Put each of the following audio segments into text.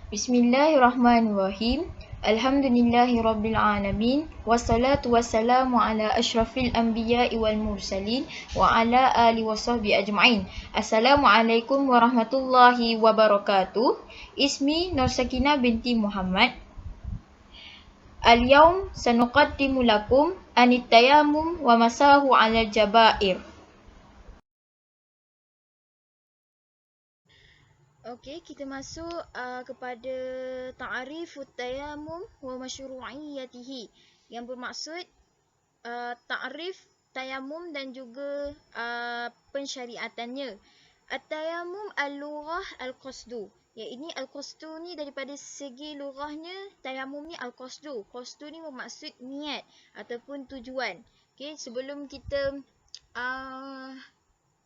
Bismillahirrahmanirrahim. Alhamdulillahirrabbilalamin. Wassalatu wassalamu ala ashrafil anbiya'i wal mursalin wa ala ali wa sahbihi ajma'in. Assalamualaikum warahmatullahi wabarakatuh. Ismi Nur Sakinah binti Muhammad. Al-yawm sanuqaddimu lakum anit tayammum wa masahu 'alal jabair. Okey, kita masuk kepada ta'rifut tayammum wa masyru'iyyatihi, yang bermaksud ta'rif tayammum dan juga pensyariatannya. At-tayammum al-lughah al-qasdu. Ya, ini al-qasdu ni daripada segi lughahnya, tayammum ni al-qasdu. Qasdu ni bermaksud niat ataupun tujuan. Okey, sebelum kita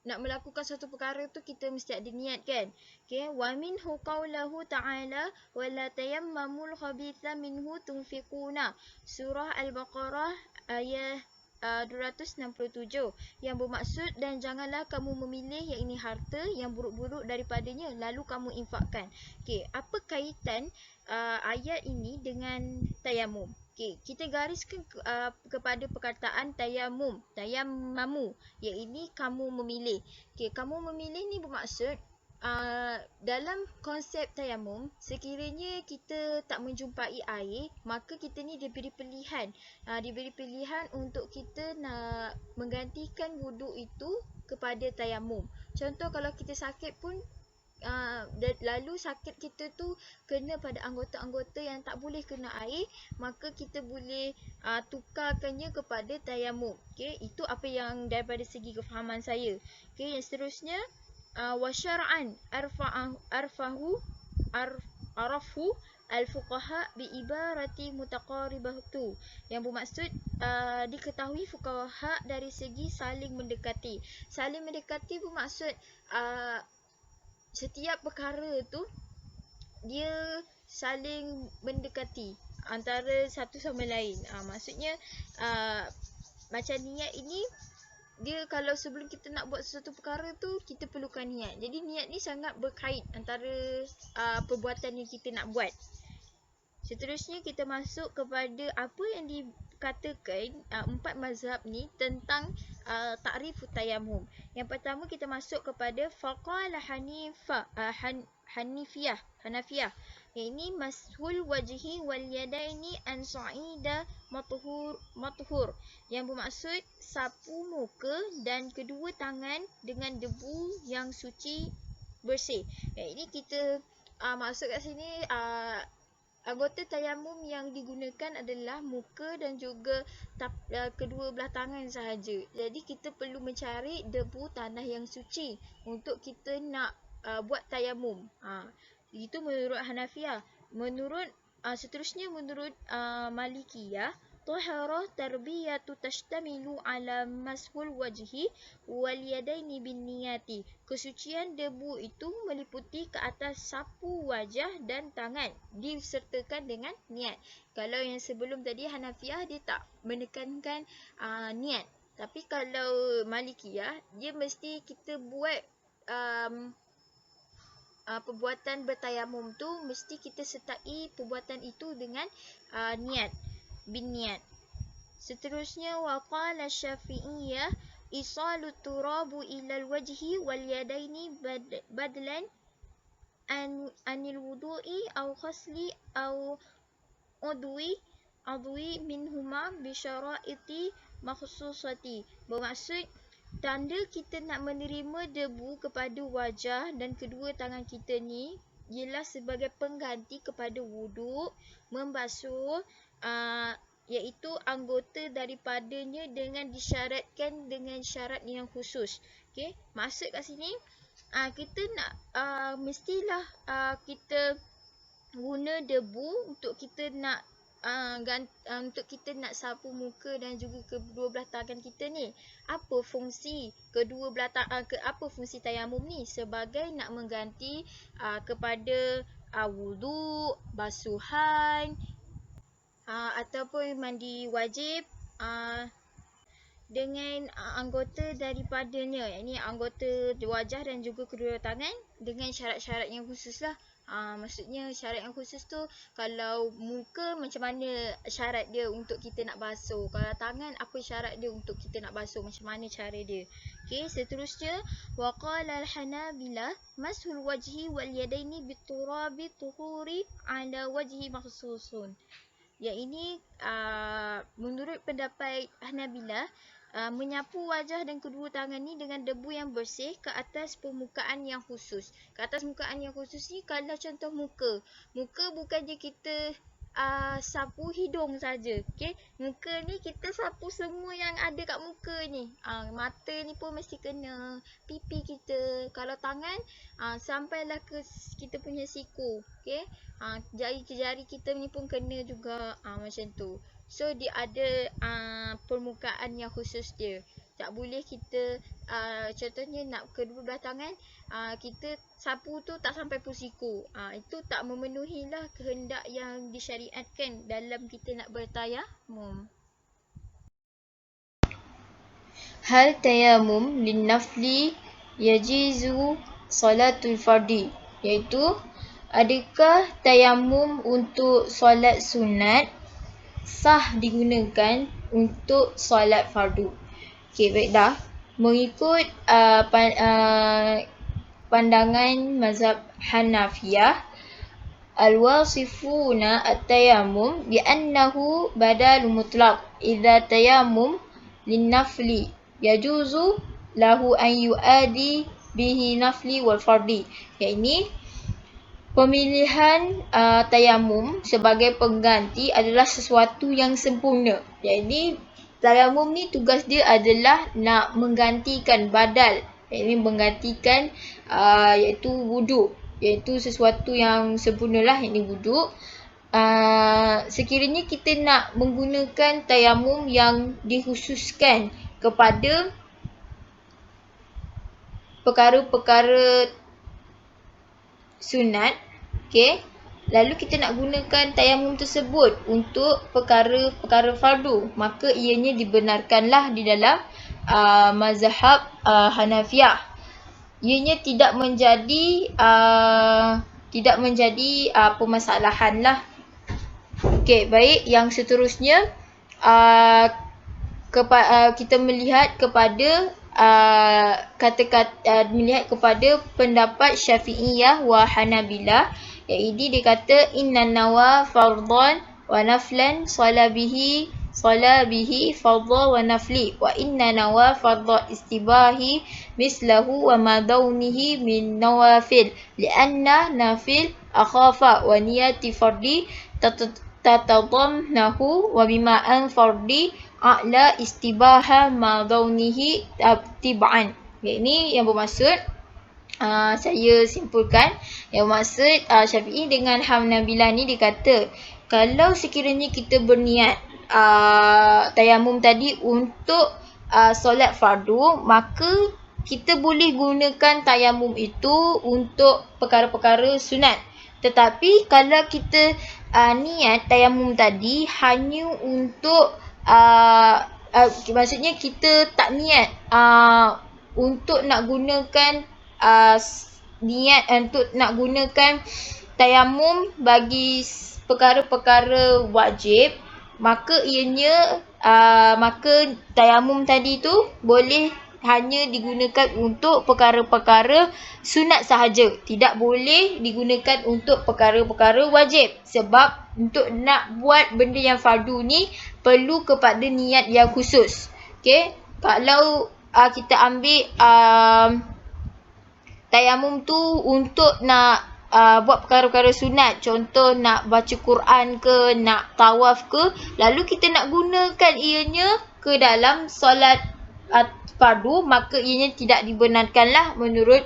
nak melakukan satu perkara tu kita mesti ada niat kan. Okey, wa minhu qaulahu ta'ala wa la tayammamul khabitha minhu tunfiquna. Surah Al-Baqarah ayat 267, yang bermaksud dan janganlah kamu memilih yang ini harta yang buruk-buruk daripadanya lalu kamu infakkan. Okey, apa kaitan ayat ini dengan tayamum? Okey, kita gariskan kepada perkataan tayamum, tayammamu, iaitu kamu memilih. Okey, kamu memilih ni bermaksud dalam konsep tayamum, sekiranya kita tak menjumpai air, maka kita ni diberi pilihan. Diberi pilihan untuk kita nak menggantikan wuduk itu kepada tayamum. Contoh, kalau kita sakit pun lalu sakit kita tu kena pada anggota-anggota yang tak boleh kena air, maka kita boleh tukarkannya kepada tayamum. Okey, itu apa yang daripada segi kefahaman saya. Okey, yang seterusnya wa syar'an arafu al-fuqaha bi ibarati mutaqaribatu, yang bermaksud diketahui fuqaha dari segi saling mendekati. Saling mendekati bermaksud setiap perkara tu dia saling mendekati antara satu sama lain. Maksudnya macam niat ini, dia kalau sebelum kita nak buat sesuatu perkara tu kita perlukan niat. Jadi niat ni sangat berkait antara perbuatan yang kita nak buat. Seterusnya kita masuk kepada apa yang dikatakan empat mazhab ni tentang ta'rifut tayammum. Yang pertama kita masuk kepada faqala Hanafiyah. Ini mashul wajhi wal yadaini an sa'ida mathhur, yang bermaksud sapu muka dan kedua tangan dengan debu yang suci bersih. Ini kita maksud kat sini anggota tayamum yang digunakan adalah muka dan juga kedua belah tangan sahaja. Jadi kita perlu mencari debu tanah yang suci untuk kita nak buat tayamum. Itu menurut Hanafiyah. Seterusnya menurut Malikiyah, tahara tarbiyatu tashtamilu ala mashul wajhi wal yadaini bin niyati. Kesucian debu itu meliputi ke atas sapu wajah dan tangan disertakan dengan niat. Kalau yang sebelum tadi Hanafiyah dia tak menekankan niat. Tapi kalau Malikiyah dia mesti kita buat perbuatan bertayamum tu mesti kita sertai perbuatan itu dengan niat, bin niat. Seterusnya waqala Syafi'iyah isalu turabu ilal wajhi wal yadaini badlan anil wudu'i au khasli au udwi minhuma bisyara'iti makhsusati. Bermaksud tanda kita nak menerima debu kepada wajah dan kedua tangan kita ni ialah sebagai pengganti kepada wuduk, membasuh iaitu anggota daripadanya dengan disyaratkan dengan syarat yang khusus. Okey, maksud kat sini kita nak mestilah kita guna debu untuk kita nak untuk kita nak sapu muka dan juga kedua belah tangan kita ni. Apa fungsi kedua belah apa fungsi tayamum ni? Sebagai nak mengganti kepada wuduk, basuhan ataupun mandi wajib dengan anggota daripadanya, yakni anggota wajah dan juga kedua tangan dengan syarat-syarat yang khusus lah. Maksudnya syarat yang khusus tu, kalau muka macam mana syarat dia untuk kita nak basuh, kalau tangan apa syarat dia untuk kita nak basuh, macam mana cara dia. Okey, seterusnya waqala al-hanabilah mashul wajhi wal yadaini biturabi tuhuri ala wajhi makhsusun. Yang ini menurut pendapat Hanabilah, menyapu wajah dan kedua tangan ni dengan debu yang bersih ke atas permukaan yang khusus. Ke atas permukaan yang khusus ni, kalau contoh muka. Muka bukan je kita sapu hidung saja. Okay? Muka ni kita sapu semua yang ada kat muka ni. Mata ni pun mesti kena. Pipi kita. Kalau tangan, sampailah ke kita punya siku. Okay? Jari-jari kita ni pun kena juga. Macam tu. So dia ada permukaan yang khusus dia. Tak boleh kita contohnya nak kedua belah tangan, kita sapu tu tak sampai pusiku. Itu tak memenuhi lah kehendak yang disyariatkan dalam kita nak bertayamum. Hal tayamum linnafli yajizu salatul fardi, iaitu adakah tayamum untuk solat sunat sah digunakan untuk solat fardu. Okey, baik dah. Mengikut pandangan mazhab Hanafiyah, al-wasifuna at-tayammum bi'annahu badal mutlaq idza tayammum linnafli yajuzu lahu an yuadi bihi nafli wal fardi. Yakni pemilihan tayamum sebagai pengganti adalah sesuatu yang sempurna. Jadi tayamum ni tugas dia adalah nak menggantikan badal, yakni menggantikan iaitu wuduk, iaitu sesuatu yang sempurna lah, yakni wuduk. Sekiranya kita nak menggunakan tayamum yang dikhususkan kepada perkara-perkara sunat, okey, lalu kita nak gunakan tayamum tersebut untuk perkara-perkara fardu, maka ianya dibenarkanlah di dalam mazhab Hanafiyah. Ianya tidak menjadi permasalahan lah. Okey, baik, yang seterusnya kita melihat kepada melihat kepada pendapat Syafi'iyah wa Hanabilah, iaitu dia kata inna nawa fardhan wa naflan sala bihi fardha wa nafli wa inna nawa fardha istibahi mislahu wa madawnihi min nawafil lianna nafil akhafa wa niyati fardi tatadamnahu wa bima'an fardi a'la istibaha madawnihi tib'an. Ini yang bermaksud, saya simpulkan, yang bermaksud Syafi'i dengan Hanabilah ni dikata, kalau sekiranya kita berniat tayamum tadi untuk solat fardu, maka kita boleh gunakan tayamum itu untuk perkara-perkara sunat. Tetapi kalau kita niat tayamum tadi hanya untuk maksudnya kita tak niat untuk nak gunakan niat untuk nak gunakan tayamum bagi perkara-perkara wajib, maka ianya maka tayamum tadi tu boleh hanya digunakan untuk perkara-perkara sunat sahaja, tidak boleh digunakan untuk perkara-perkara wajib. Sebab untuk nak buat benda yang fardu ni perlu kepada niat yang khusus. Okey, kalau kita ambil tayamum tu untuk nak buat perkara-perkara sunat, contoh nak baca Quran ke, nak tawaf ke, lalu kita nak gunakan ianya ke dalam solat fardu, maka ianya tidak dibenarkanlah menurut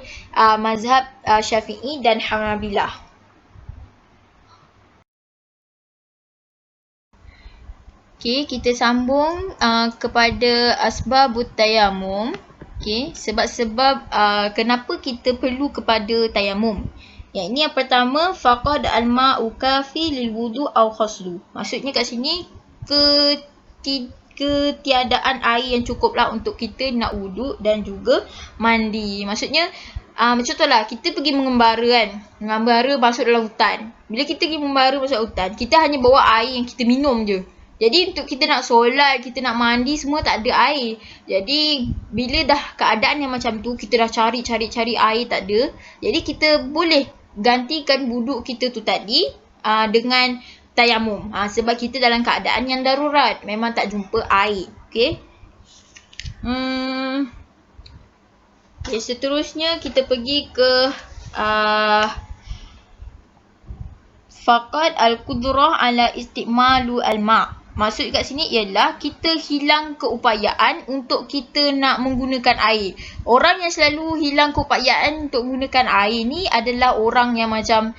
mazhab Syafi'i dan Hanabilah. Okey, kita sambung kepada asbabut tayamum. Okey, sebab-sebab kenapa kita perlu kepada tayamum. Yang ini yang pertama, faqad al-ma'u kafi lil wudu' aw khaslu. Maksudnya kat sini ketiadaan air yang cukup lah untuk kita nak wuduk dan juga mandi. Maksudnya macam tu lah, kita pergi mengembara kan. Mengembara masuk dalam hutan. Bila kita pergi mengembara masuk hutan, kita hanya bawa air yang kita minum je. Jadi untuk kita nak solat, kita nak mandi semua tak ada air. Jadi bila dah keadaan yang macam tu, kita dah cari air tak ada. Jadi kita boleh gantikan wuduk kita tu tadi dengan tayamum. Sebab kita dalam keadaan yang darurat, memang tak jumpa air. Okay. Okay, seterusnya kita pergi ke faqad al-qudrah ala istimalu al-ma'. Maksud kat sini ialah kita hilang keupayaan untuk kita nak menggunakan air. Orang yang selalu hilang keupayaan untuk menggunakan air ni adalah orang yang macam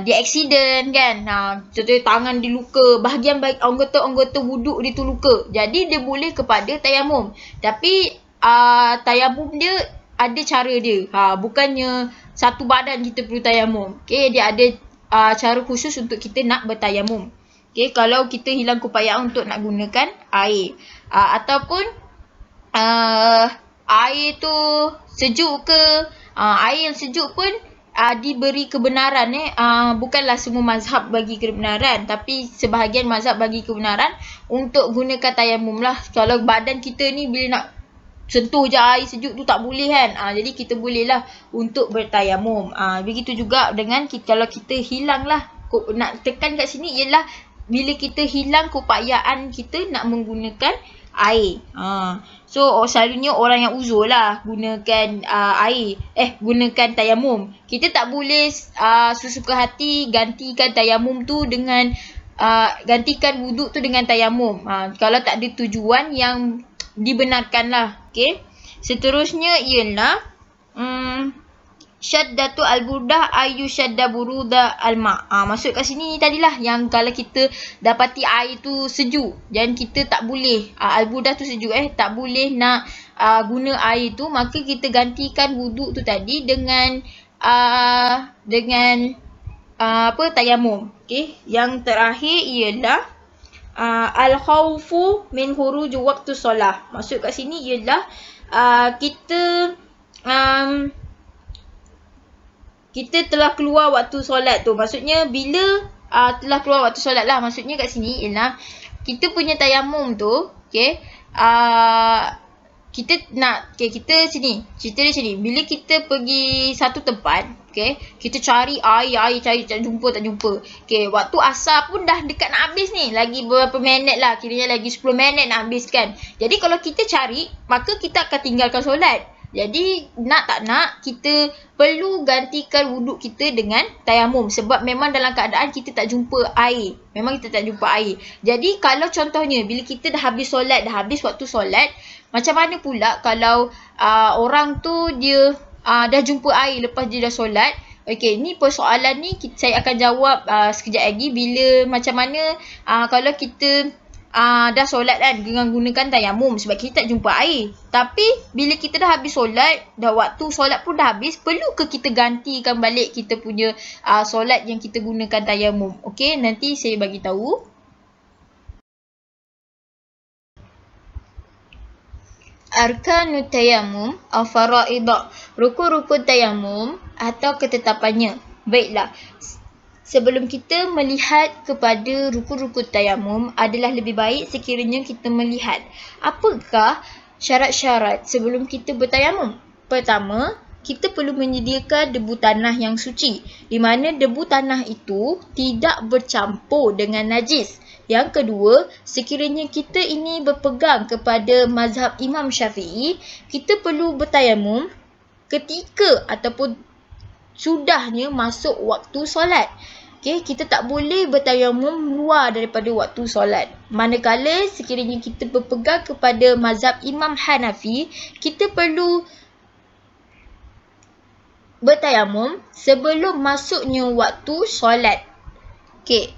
dia accident kan. Contohnya tangan dia luka, bahagian anggota wuduk dia tu luka. Jadi dia boleh kepada tayamum. Tapi tayamum dia ada cara dia. Bukannya satu badan kita perlu tayamum. Okay, dia ada cara khusus untuk kita nak bertayamum. Okay, kalau kita hilang keupayaan untuk nak gunakan air. Ataupun air tu sejuk ke, air yang sejuk pun diberi kebenaran. Bukanlah semua mazhab bagi kebenaran, tapi sebahagian mazhab bagi kebenaran untuk gunakan tayamum lah. Kalau badan kita ni bila nak sentuh je air sejuk tu tak boleh kan. Jadi kita boleh lah untuk bertayamum. Begitu juga dengan kalau kita hilang lah. Nak tekan kat sini ialah bila kita hilang keupayaan kita nak menggunakan air. So selalunya orang yang uzur lah gunakan air. Gunakan tayamum. Kita tak boleh sesuka hati gantikan tayamum tu dengan gantikan wuduk tu dengan tayamum. Kalau tak ada tujuan yang dibenarkan lah. Okay. Seterusnya ialah syaddatu al-burdah ayu syadda buruda al-ma'. Maksud kat sini tadilah yang kalau kita dapati air tu sejuk dan kita tak boleh al-burdah tu sejuk tak boleh nak guna air tu, maka kita gantikan wuduk tu tadi dengan tayamum. Okay. Yang terakhir ialah al-khawfu min khuruj waktu solah. Maksud kat sini ialah kita telah keluar waktu solat tu. Maksudnya bila telah keluar waktu solat lah. Maksudnya kat sini ialah kita punya tayamum tu, okay, kita sini, cerita dia sini. Bila kita pergi satu tempat, okay, kita cari air cari tak jumpa. Okay, waktu asar pun dah dekat nak habis ni. Lagi beberapa minit lah, kiranya lagi 10 minit nak habiskan. Jadi kalau kita cari, maka kita akan tinggalkan solat. Jadi nak tak nak kita perlu gantikan wuduk kita dengan tayamum. Sebab memang dalam keadaan kita tak jumpa air. Jadi kalau contohnya bila kita dah habis solat, dah habis waktu solat, macam mana pula kalau orang tu dia dah jumpa air lepas dia dah solat. Okey, ni persoalan ni saya akan jawab sekejap lagi. Bila macam mana kalau kita dah solat kan dengan gunakan tayamum sebab kita tak jumpa air. Tapi bila kita dah habis solat, dah waktu solat pun dah habis, perlu ke kita gantikan balik kita punya solat yang kita gunakan tayamum? Okey, nanti saya bagi tahu. Arkanut tayamum atau faraidah, rukun-rukun tayamum atau ketetapannya. Baiklah. Sebelum kita melihat kepada rukun-rukun tayamum, adalah lebih baik sekiranya kita melihat apakah syarat-syarat sebelum kita bertayamum. Pertama, kita perlu menyediakan debu tanah yang suci, di mana debu tanah itu tidak bercampur dengan najis. Yang kedua, sekiranya kita ini berpegang kepada mazhab Imam Syafi'i, kita perlu bertayamum ketika ataupun sudahnya masuk waktu solat. Okay, kita tak boleh bertayamum luar daripada waktu solat. Manakala sekiranya kita berpegang kepada mazhab Imam Hanafi, kita perlu bertayamum sebelum masuknya waktu solat. Okay,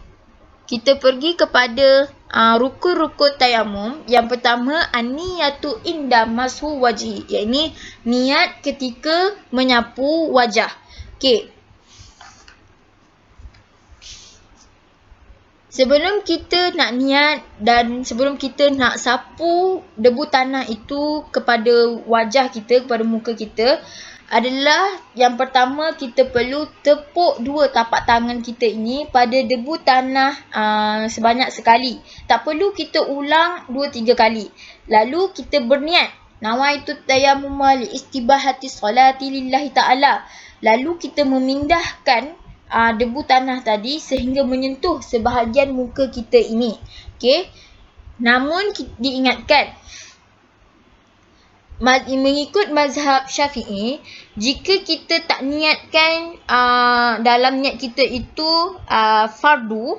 kita pergi kepada rukun-rukun tayamum. Yang pertama, an-niyatu inda mashu wajhi, iaitu niat ketika menyapu wajah. Okay. Sebelum kita nak niat dan sebelum kita nak sapu debu tanah itu kepada wajah kita, kepada muka kita, adalah yang pertama kita perlu tepuk dua tapak tangan kita ini pada debu tanah sebanyak sekali. Tak perlu kita ulang 2-3 kali. Lalu kita berniat. Nawaitu tayammum li istibahati salati lillahi ta'ala. Lalu kita memindahkan debu tanah tadi sehingga menyentuh sebahagian muka kita ini. Okey. Namun diingatkan, mengikut mazhab Syafi'i, jika kita tak niatkan dalam niat kita itu fardu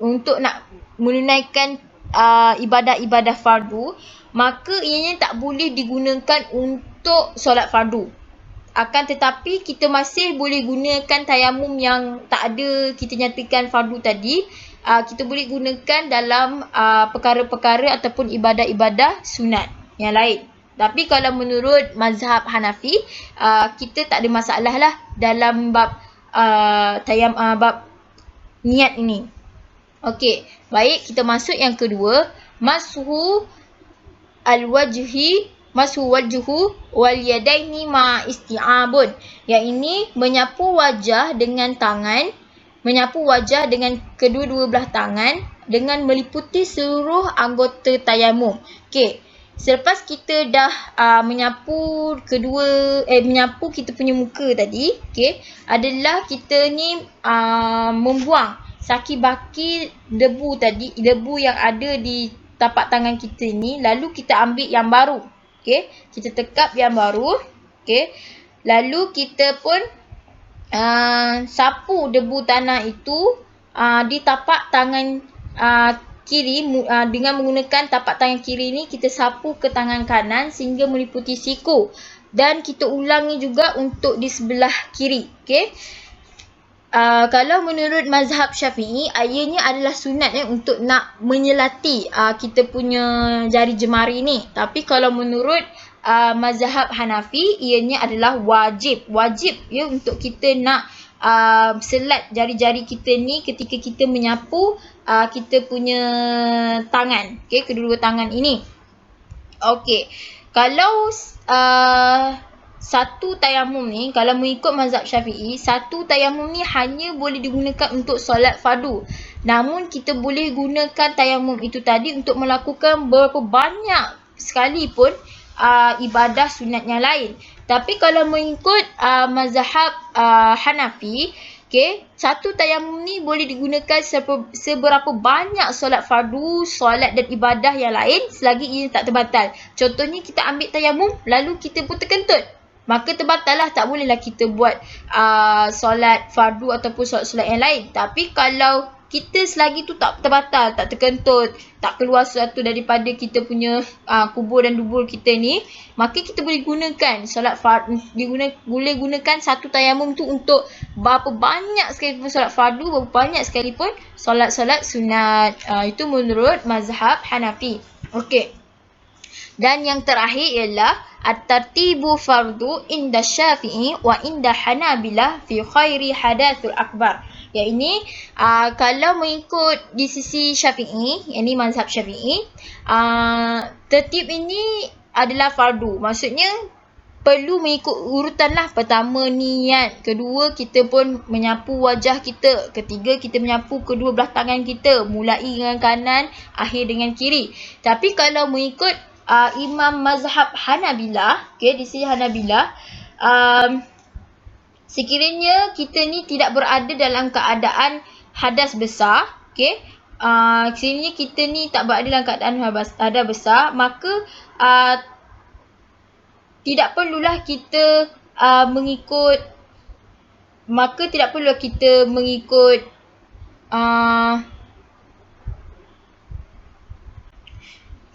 untuk nak menunaikan ibadah-ibadah fardu, maka ianya tak boleh digunakan untuk solat fardu. Akan tetapi kita masih boleh gunakan tayamum yang tak ada kita nyatakan fardu tadi. Kita boleh gunakan dalam perkara-perkara ataupun ibadah-ibadah sunat yang lain. Tapi kalau menurut mazhab Hanafi, kita tak ada masalah lah dalam bab bab niat ini. Okey, baik, kita masuk yang kedua, mashu wajhu wal yadaini ma isti'abun. Yang ini menyapu wajah dengan tangan, menyapu wajah dengan kedua-dua belah tangan dengan meliputi seluruh anggota tayamum. Okey. Selepas kita dah menyapu kita punya muka tadi, okey, adalah kita ni membuang saki-baki debu tadi, debu yang ada di tapak tangan kita ni, lalu kita ambil yang baru. Okey, kita tekap yang baru. Okey. Lalu kita pun sapu debu tanah itu di tapak tangan kiri, dengan menggunakan tapak tangan kiri ni kita sapu ke tangan kanan sehingga meliputi siku, dan kita ulangi juga untuk di sebelah kiri. Okey. Kalau menurut mazhab Syafi'i, ianya adalah sunat untuk nak menyelati kita punya jari jemari ni. Tapi kalau menurut mazhab Hanafi, ianya adalah wajib. Wajib untuk kita nak selat jari-jari kita ni ketika kita menyapu kita punya tangan. Okey, kedua-dua tangan ini. Okey. Kalau satu tayamum ni, kalau mengikut mazhab Syafi'i, satu tayamum ni hanya boleh digunakan untuk solat fardu. Namun kita boleh gunakan tayamum itu tadi untuk melakukan berapa banyak sekalipun ibadah sunat yang lain. Tapi kalau mengikut mazhab Hanafi, okey, satu tayamum ni boleh digunakan seberapa banyak solat fardu, solat dan ibadah yang lain selagi ia tak terbatal. Contohnya kita ambil tayamum lalu kita pun terkentut, maka terbatal lah, tak bolehlah kita buat solat fardu ataupun solat-solat yang lain. Tapi kalau kita selagi tu tak terbatal, tak terkentut, tak keluar sesuatu daripada kita punya kubur dan dubur kita ni, maka kita boleh gunakan solat fardu, boleh gunakan satu tayamum tu untuk berapa banyak sekalipun solat fardu, berapa banyak sekalipun solat-solat sunat. Itu menurut mazhab Hanafi. Okey. Dan yang terakhir ialah at-tartibu fardu inda Syafi'i wa inda Hanabilah fi khairi hadathul akbar. Yang ini kalau mengikut di sisi Syafi'i, yang ini mazhab Syafi'i, tertib ini adalah fardu. Maksudnya perlu mengikut urutan lah. Pertama niat, kedua kita pun menyapu wajah kita, ketiga kita menyapu kedua belah tangan kita, mulai dengan kanan, akhir dengan kiri. Tapi kalau mengikut Imam mazhab Hanabilah, okey, di sini Hanabilah, sekiranya kita ni tidak berada dalam keadaan hadas besar, okey, sekiranya kita ni tak berada dalam keadaan hadas besar, maka tidak perlulah kita mengikut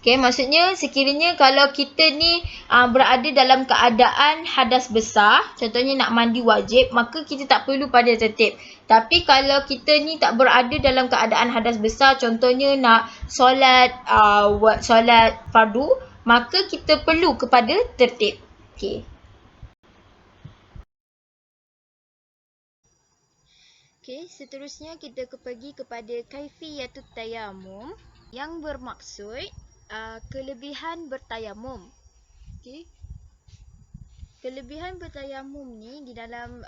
okey, maksudnya sekiranya kalau kita ni berada dalam keadaan hadas besar, contohnya nak mandi wajib, maka kita tak perlu pada tertib. Tapi kalau kita ni tak berada dalam keadaan hadas besar, contohnya nak solat fardu, maka kita perlu kepada tertib. Okey. Okey, seterusnya kita pergi kepada kaifiyatut tayammum yang bermaksud kelebihan bertayamum. Okey. Kelebihan bertayamum ni di dalam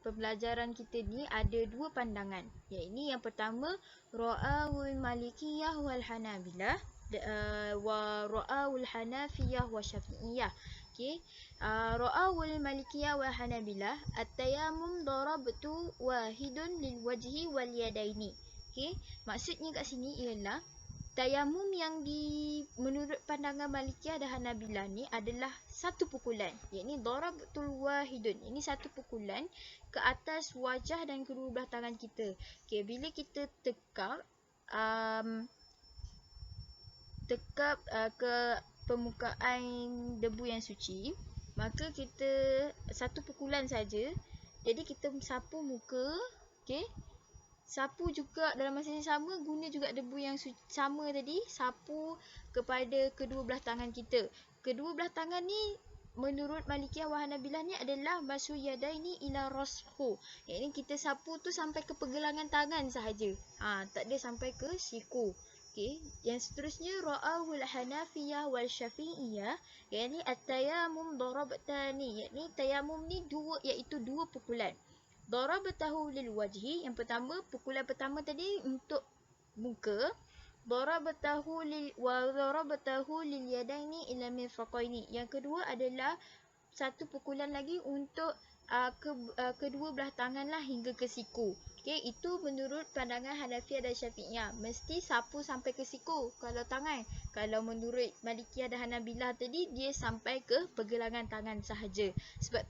pembelajaran kita ni ada dua pandangan. Iaitu yang pertama ra'awul malikiyah wal hanabilah wa ra'awul hanafiyah wa syafi'iyah. Okey. Ra'awul malikiyah wal hanabilah at-tayammum darabtu wahidun lil wajhi wal yadaini. Okey. Maksudnya kat sini ialah tayamum yang menurut pandangan Malikiyah dan Hanabilah ni adalah satu pukulan, iaitu darabtul wahidun. Ini satu pukulan ke atas wajah dan kedua belah tangan kita. Okey, bila kita tekap ke permukaan debu yang suci, maka kita satu pukulan saja. Jadi kita sapu muka, okey. Sapu juga dalam masa yang sama, guna juga debu yang sama tadi, sapu kepada kedua belah tangan kita. Kedua belah tangan ni menurut Malikiyah wa Hanabilah ni adalah masu yadaini ila rashu. Iaitu kita sapu tu sampai ke pergelangan tangan sahaja. Tak ada sampai ke siku. Okey, yang seterusnya ra'ahul hanafiyah wal syafi'iyah, iaitu at-tayammum darabtani, iaitu tayamum ni iaitu dua pukulan. Darabtahu lil wajhi, yang pertama pukulan pertama tadi untuk muka. Darabtahu lil yadaini ila mirfaqaini. Yang kedua adalah satu pukulan lagi untuk kedua belah tangan lah hingga ke siku. Okey, itu menurut pandangan Hanafiyah dan Syafi'iyah. Mesti sapu sampai ke siku kalau tangan. Kalau menurut Malikiyah dan Hanabilah tadi, dia sampai ke pergelangan tangan sahaja. Sebab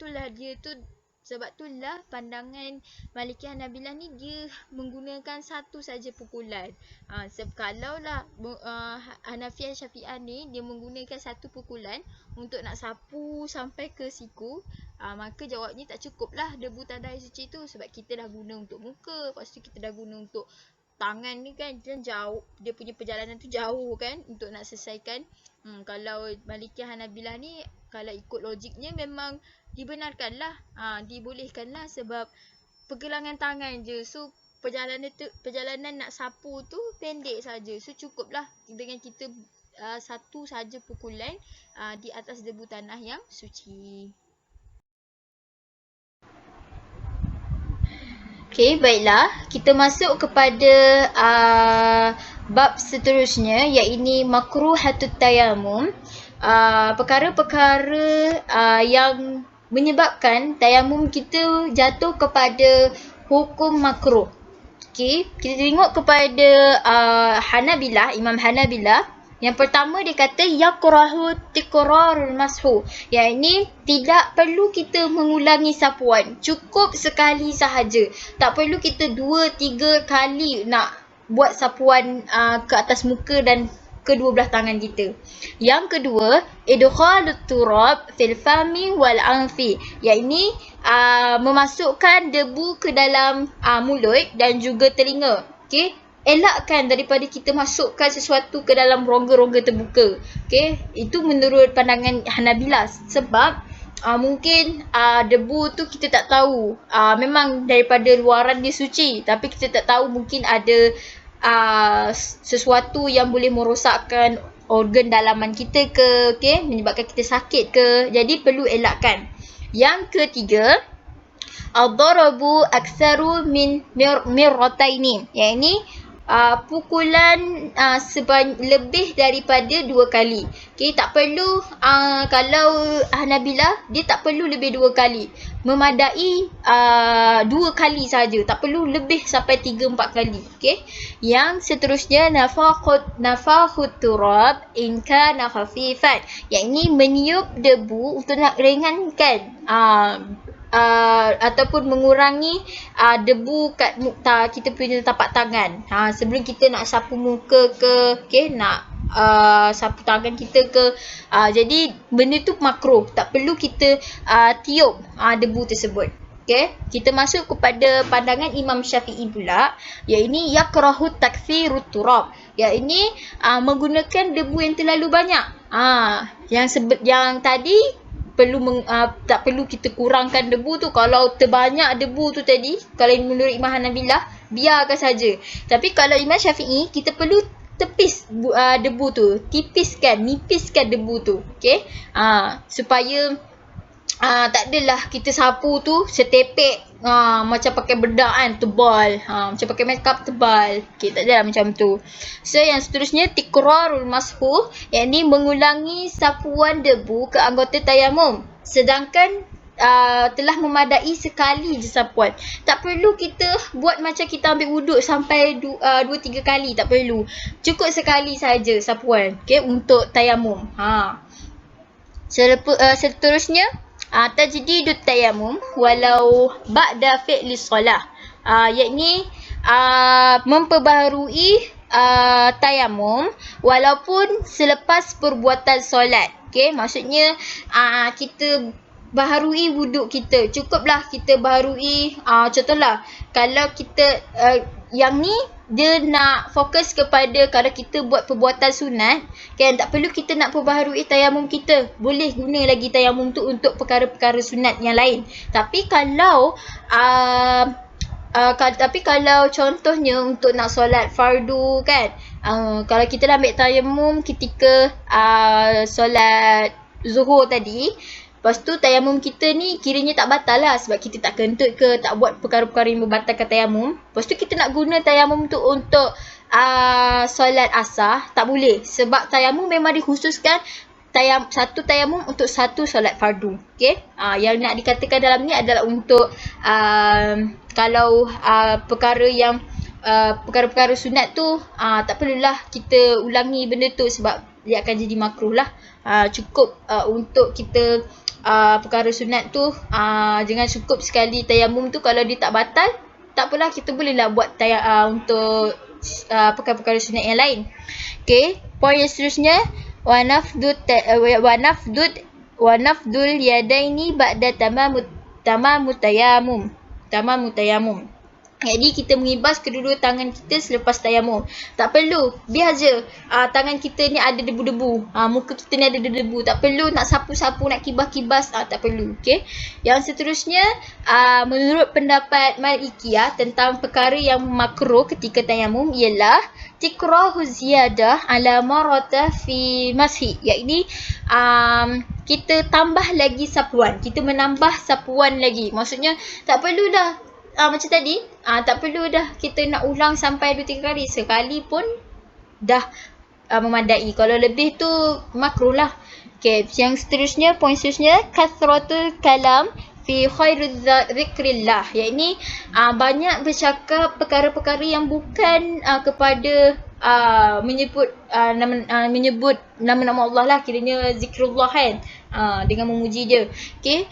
itulah pandangan Malikiyah Hanabilah ni dia menggunakan satu saja pukulan. Kalaulah Hanafiyah Syafi'ah ni dia menggunakan satu pukulan untuk nak sapu sampai ke siku, maka jawabnya tak cukup lah debu tanda air suci tu. Sebab kita dah guna untuk muka, lepas tu kita dah guna untuk tangan ni kan, jauh, dia punya perjalanan tu jauh kan untuk nak selesaikan. Kalau Malikiyah Hanabilah ni, kalau ikut logiknya memang dibenarkanlah, dibolehkanlah sebab pergelangan tangan je. So perjalanan nak sapu tu pendek saja. So cukuplah dengan kita satu saja pukulan di atas debu tanah yang suci. Okey, baiklah. Kita masuk kepada bab seterusnya, iaitu makruhatut tayammum. Perkara-perkara yang menyebabkan tayamum kita jatuh kepada hukum makruh. Okey, kita tengok kepada Hanabilah, Imam Hanabilah. Yang pertama dia kata yakrahu tikrarul mashu. Yang ini tidak perlu kita mengulangi sapuan. Cukup sekali sahaja. Tak perlu kita 2-3 kali nak buat sapuan ke atas muka dan kedua belah tangan kita. Yang kedua, idkhalut turab fil fami wal anfi. Yang ini memasukkan debu ke dalam mulut dan juga telinga. Okey, elakkan daripada kita masukkan sesuatu ke dalam rongga-rongga terbuka. Okey, itu menurut pandangan Hanabilah. Sebab mungkin debu tu kita tak tahu. Memang daripada luaran dia suci, tapi kita tak tahu mungkin ada sesuatu yang boleh merosakkan organ dalaman kita ke, okay? Menyebabkan kita sakit ke. Jadi perlu elakkan. Yang ketiga, ad-darabu aktsaru min mirrataini. Yang ini pukulan lebih daripada 2 kali. Okay, tak perlu kalau Hanabilah dia tak perlu lebih 2 kali. Memadai 2 kali saja, tak perlu lebih sampai 3-4 kali. Okay. Yang seterusnya nafakhut turab in kana khafifan. Yang ini meniup debu untuk nak ringankan ataupun mengurangi debu kat kita punya tapak tangan. Sebelum kita nak sapu muka ke, okay, nak sapu tangan kita ke. Jadi benda tu makruh, tak perlu kita tiup debu tersebut. Okay, kita masuk kepada pandangan Imam Syafi'i pula, iaitu yakrahu takthirut turab. Yang ini menggunakan debu yang terlalu banyak. Yang tadi tak perlu kita kurangkan debu tu. Kalau terbanyak debu tu tadi, kalau menurut Imam Hanabilah, biarkan saja. Tapi kalau Imam Syafi'i, kita perlu tepis debu tu, nipiskan debu tu, okey, supaya tak adalah kita sapu tu setepek macam pakai bedak kan, tebal, macam pakai makeup tebal. Okey, tak adalah macam tu. So yang seterusnya, tikrarul mashu, yakni mengulangi sapuan debu ke anggota tayamum sedangkan telah memadai sekali je sapuan. Tak perlu kita buat macam kita ambil wuduk sampai 2-3 kali, tak perlu. Cukup sekali saja sapuan, okey, untuk tayamum. Seterusnya, tajdidut tayamum walau ba'da fi'li solah, yakni memperbaharui tayamum walaupun selepas perbuatan solat. Okey, maksudnya kita baharui wuduk kita. Cukuplah kita baharui, contohlah kalau kita yang ni dia nak fokus kepada kalau kita buat perbuatan sunat, kan, tak perlu kita nak perbaharui tayamum kita. Boleh guna lagi tayamum tu untuk perkara-perkara sunat yang lain. Tapi kalau contohnya untuk nak solat fardu, kan, kalau kita dah ambil tayamum ketika solat zuhur tadi, lepas tu tayamum kita ni kiranya tak batal lah sebab kita tak kentut ke, tak buat perkara-perkara yang membatalkan tayamum. Lepas tu kita nak guna tayamum tu untuk solat asar, tak boleh. Sebab tayamum memang dikhususkan satu tayamum untuk satu solat fardu. Okay? Yang nak dikatakan dalam ni adalah untuk kalau perkara-perkara sunat tu tak perlulah kita ulangi benda tu sebab dia akan jadi makruh lah. Cukup untuk kita perkara sunat tu jangan cukup sekali tayamum tu. Kalau dia tak batal, tak apalah, kita bolehlah buat untuk perkara-perkara sunat yang lain. Okay, poin yang seterusnya, wa nafdul yadaini ba'da tamamut tayamum. Jadi kita mengibas kedua-dua tangan kita selepas tayamum. Tak perlu, biar je tangan kita ni ada debu-debu, muka kita ni ada debu. Tak perlu nak sapu-sapu, nak kibas-kibas, tak perlu. Okay. Yang seterusnya, menurut pendapat Malikiyah tentang perkara yang makruh ketika tayamum ialah tikrahu ziyadah ala marata fi mashi, yakni kita tambah lagi sapuan, kita menambah sapuan lagi. Maksudnya tak perlu dah macam tadi, tak perlu dah kita nak ulang sampai 2-3 kali. Sekali pun dah memadai. Kalau lebih tu makruh lah. Okay, yang seterusnya, poin seterusnya, kathratul kalam fi khairul zikrillah, yakni banyak bercakap perkara-perkara yang bukan kepada menyebut nama-nama Allah lah, kiranya zikrullah, kan, dengan memuji dia. Okay,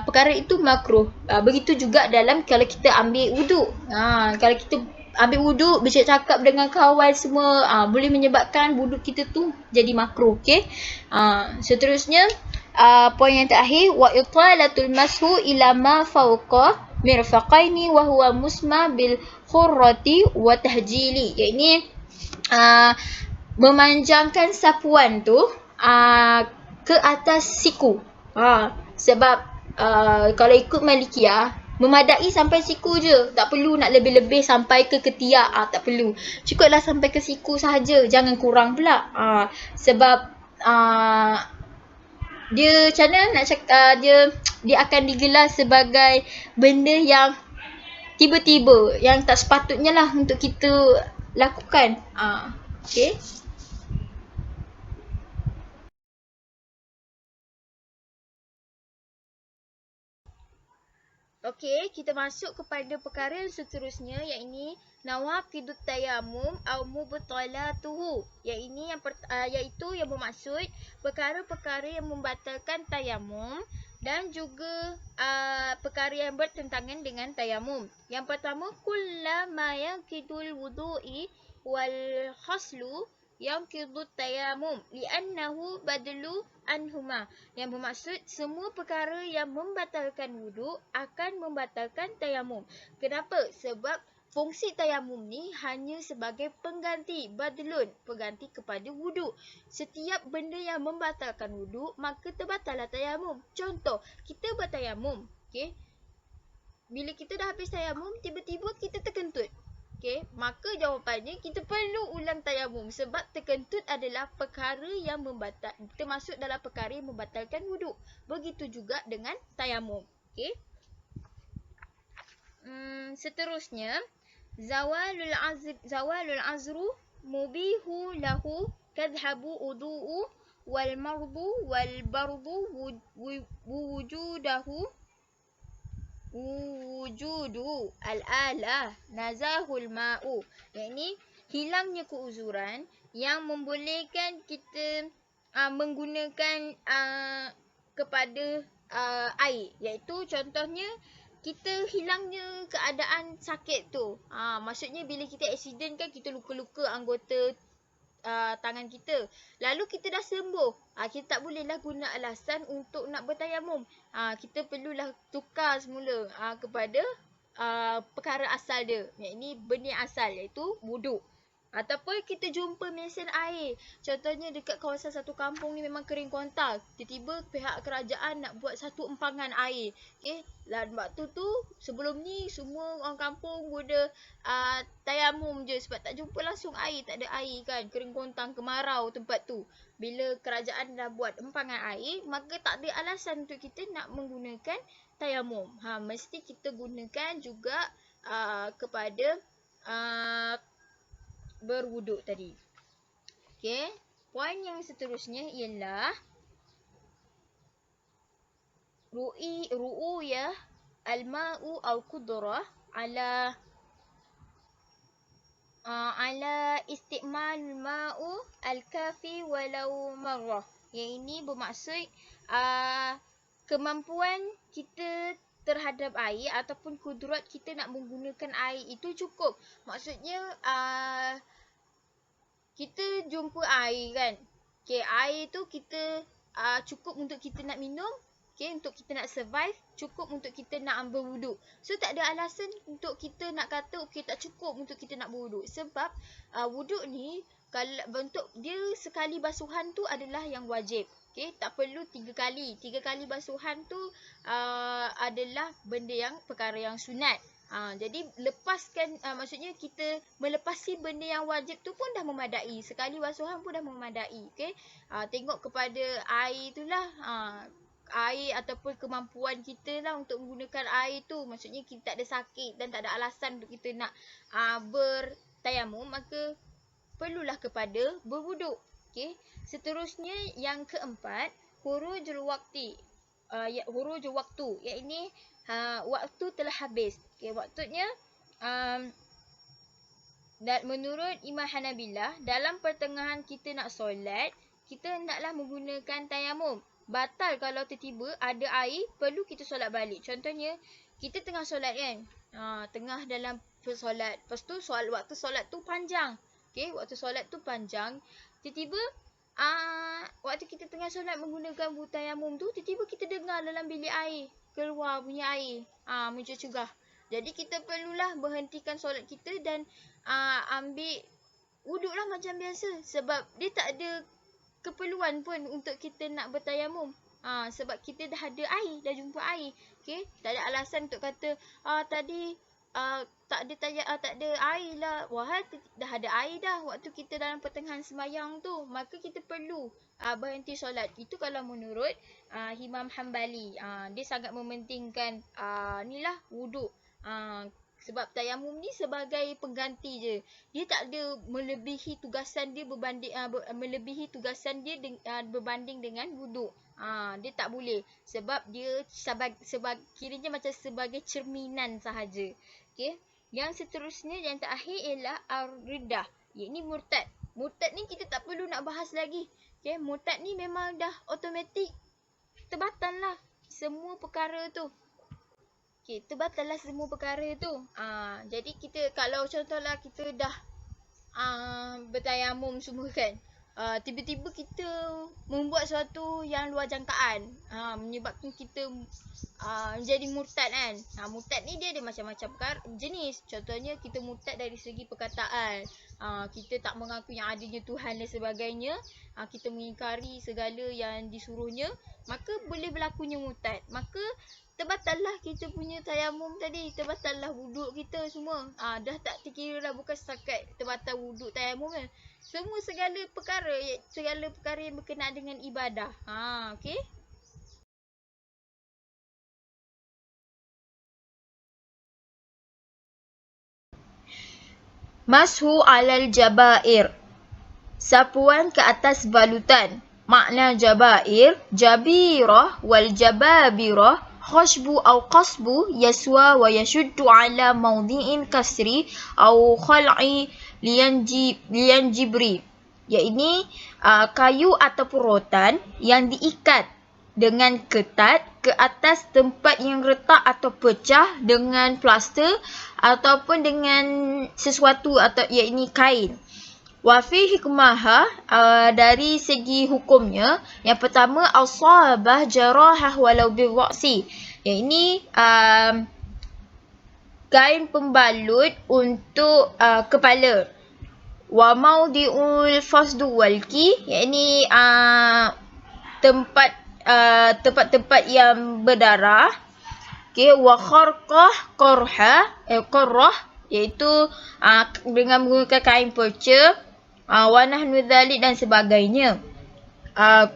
perkara itu makruh. Begitu juga dalam kalau kita ambil wuduk. Kalau kita ambil wuduk, bercakap dengan kawan semua, boleh menyebabkan wuduk kita tu jadi makruh. Okay, seterusnya, poin yang terakhir, wa italatul mashu ila ma fawqa mirfaqaini wa huwa musma bil khurrati wa tahjili, yakni memanjangkan sapuan tu ke atas siku. Sebab kalau ikut Malikiyah, memadai sampai siku je, tak perlu nak lebih-lebih sampai ke ketiak, tak perlu. Cukuplah sampai ke siku sahaja, jangan kurang pula. Sebab dia macam mana nak cakap, dia akan digelar sebagai benda yang tiba-tiba, yang tak sepatutnya lah untuk kita lakukan. Okay. Okey, kita masuk kepada perkara yang seterusnya, iaitu nawaqidut tayamum au mubtalatuhu, iaitu yang bermaksud perkara-perkara yang membatalkan tayamum dan juga perkara yang bertentangan dengan tayamum. Yang pertama, kullama yanqidul wudu'i wal khaslu yanqidut tayamum li'annahu badlu anhuma, yang bermaksud semua perkara yang membatalkan wuduk akan membatalkan tayamum. Kenapa? Sebab fungsi tayamum ni hanya sebagai pengganti, badlun, pengganti kepada wuduk. Setiap benda yang membatalkan wuduk, maka terbatallah tayamum. Contoh, kita bertayamum, okey. Bila kita dah habis tayamum, tiba-tiba kita terkentut. Okey, maka jawapannya kita perlu ulang tayamum sebab terkentut adalah perkara yang termasuk dalam perkara yang membatalkan wuduk. Begitu juga dengan tayamum. Okey. Seterusnya, zawalul azru mubihu lahu kadhabu udu'u wal marbu wal barbu wujudu al-ala nazahul ma'u. Yakni hilangnya keuzuran yang membolehkan kita menggunakan kepada air, iaitu contohnya kita hilangnya keadaan sakit tu. Maksudnya bila kita aksiden kan, kita luka-luka anggota tangan kita. Lalu kita dah sembuh. Kita tak bolehlah guna alasan untuk nak bertayamum. Kita perlulah tukar semula kepada perkara asal dia. Ini benih asal, iaitu wuduk. Ataupun kita jumpa mesin air. Contohnya dekat kawasan satu kampung ni memang kering kontal. Tiba-tiba pihak kerajaan nak buat satu empangan air. Okay. Dan waktu tu sebelum ni semua orang kampung guna tayamum je sebab tak jumpa langsung air. Tak ada air kan. Kering kontang, kemarau tempat tu. Bila kerajaan dah buat empangan air, maka tak ada alasan untuk kita nak menggunakan tayamum. Mesti kita gunakan juga kepada berwuduk tadi. Okey, poin yang seterusnya ialah ru'uyah al-ma'u au qudrah ala isti'mal ma'u al-kafi walau marrah. Yang ini bermaksud kemampuan kita terhadap air ataupun kudrat kita nak menggunakan air itu cukup. Maksudnya kita jumpa air kan. Okay, air tu kita cukup untuk kita nak minum. Okay, untuk kita nak survive, cukup untuk kita nak berwuduk. So tak ada alasan untuk kita nak kata okay, tak cukup untuk kita nak berwuduk. Sebab wuduk ni kalau bentuk dia sekali basuhan tu adalah yang wajib. Okay, tak perlu 3 kali. 3 kali basuhan tu adalah benda yang perkara yang sunat. Jadi lepaskan, maksudnya kita melepasi benda yang wajib tu pun dah memadai. Sekali basuhan pun dah memadai. Okay, tengok kepada air itulah. Air ataupun kemampuan kita lah untuk menggunakan air tu. Maksudnya kita tak ada sakit dan tak ada alasan untuk kita nak bertayamum, maka perlulah kepada berwuduk. Okay. Seterusnya yang keempat, hurujul waktu. Hurujul waktu, iaitu waktu telah habis. Okay, waktunya dan menurut Imam Hanabilah, dalam pertengahan kita nak solat, kita hendaklah menggunakan tayamum. Batal kalau tiba-tiba ada air, perlu kita solat balik. Contohnya, kita tengah solat kan. Tengah dalam solat. Lepas tu waktu solat tu panjang. Okay, waktu solat tu panjang. Tiba-tiba, waktu kita tengah solat menggunakan tayamum tu, tiba-tiba kita dengar dalam bilik air. Keluar bunyi air. Mencegah. Jadi kita perlulah berhentikan solat kita dan ambil wuduk lah macam biasa. Sebab dia tak ada keperluan pun untuk kita nak bertayamum. Sebab kita dah ada air, dah jumpa air. Okay? Tak ada alasan untuk kata tadi tak ada air lah. Wah, dah ada air dah waktu kita dalam pertengahan sembahyang tu. Maka kita perlu berhenti solat. Itu kalau menurut Imam Hanbali. Dia sangat mementingkan inilah wuduk. Sebab tayamum ni sebagai pengganti je. Dia tak ada melebihi tugasan dia berbanding dengan wuduk. Dia tak boleh. Sebab dia kiranya macam sebagai cerminan sahaja. Okay. Yang seterusnya, yang terakhir ialah ar-riddah. Iaitu murtad. Murtad ni kita tak perlu nak bahas lagi. Okay. Murtad ni memang dah automatik terbatal lah semua perkara tu. Okay, terbatal lah semua perkara tu. Jadi kita kalau contohlah kita dah bertayamum semua kan. tiba-tiba kita membuat sesuatu yang luar jangkaan, menyebabkan kita jadi murtad kan. Murtad ni dia ada macam-macam jenis. Contohnya kita murtad dari segi perkataan, kita tak mengakui yang adanya Tuhan dan sebagainya, kita mengingkari segala yang disuruhnya, maka boleh berlakunya murtad. Maka terbatallah kita punya tayamum tadi, terbatallah wuduk kita semua. Dah tak terkira dah, bukan setakat terbatal wuduk tayamum kan. Semua segala perkara yang berkenaan dengan ibadah. Okey. Mashu alal jabair. Sapuan ke atas balutan. Makna jabair, jabirah wal jababirah khashbu au qasbu yaswa wa yashuddu ala mawdi'in kasri au khal'i liyanjibri. Iaitu kayu ataupun rotan yang diikat dengan ketat ke atas tempat yang retak atau pecah dengan plaster ataupun dengan sesuatu atau iaitu kain. Wa fi hikmaha, dari segi hukumnya, yang pertama asabah jarahah walau bil waqsi. Ini kain pembalut untuk kepala. Wa maudiul fasdu walki, iaitu tempat-tempat yang berdarah. Okey, wa kharqah qarrah, iaitu dengan menggunakan kain perca, wa nahnu dzalik dan sebagainya.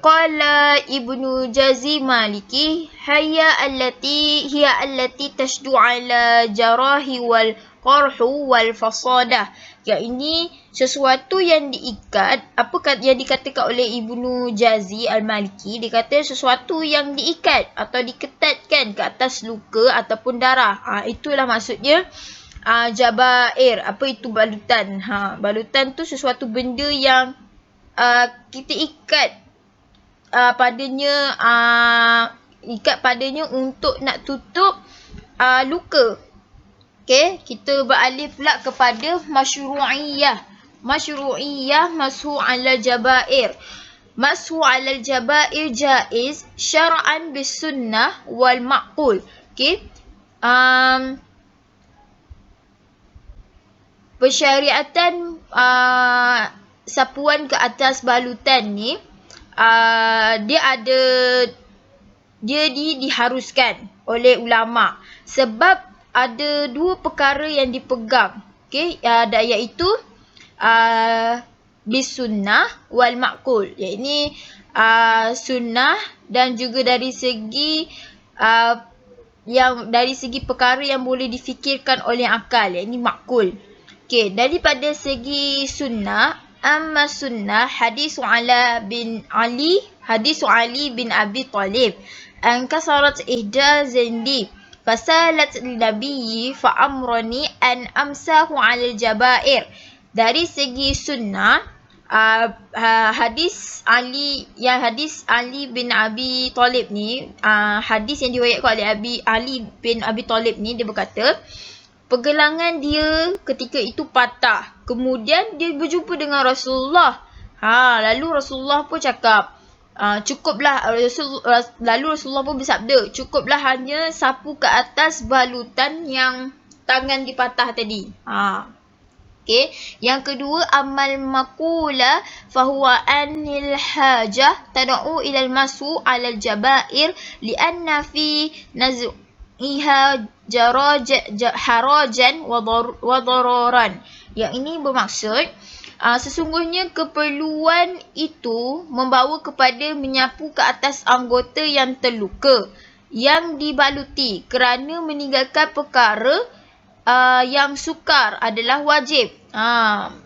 Qala Ibnu Jazi Maliki hiya allati tashdu ala jarahi wal qarhu wal fasadah. Ini sesuatu yang diikat, apa yang dikatakan oleh Ibnu Jazi Al-Maliki, dia kata sesuatu yang diikat atau diketatkan ke atas luka ataupun darah. Itulah maksudnya jabair. Apa itu balutan? Balutan tu sesuatu benda yang kita ikat padanya untuk nak tutup luka. Okey, kita beralih pula kepada masyru'iyah. Masyru'iyah mashu 'ala jabair. Mashu 'ala jabair jaiz syar'an bis sunnah wal ma'qul. Okey. Persyariatan sapuan ke atas balutan ni, dia diharuskan oleh ulama sebab ada dua perkara yang dipegang. Okey, iaitu bisunnah wal maqul. Iaitu sunnah dan juga dari segi dari segi perkara yang boleh difikirkan oleh akal, iaitu maqul. Okey, daripada segi sunnah, amma sunnah hadis Ali bin Abi Talib an kasarat ihda zindi fasalat linabiyyi fa'amrani an amsahu 'alal jabair. Dari segi sunnah, hadis Ali bin Abi Talib ni, hadis yang diriwayatkan oleh Ali bin Abi Talib ni, dia berkata pergelangan dia ketika itu patah. Kemudian dia berjumpa dengan Rasulullah. Lalu Rasulullah pun cakap, lalu Rasulullah pun bersabda, cukuplah hanya sapu ke atas balutan yang tangan dipatah tadi. Okey, yang kedua amal maqula fahuwa anil hajah tad'u ila al-masu 'ala al-jabair li'anna fi naz'iha harajan wa dararan. Yang ini bermaksud sesungguhnya keperluan itu membawa kepada menyapu ke atas anggota yang terluka yang dibaluti kerana meninggalkan perkara yang sukar adalah wajib.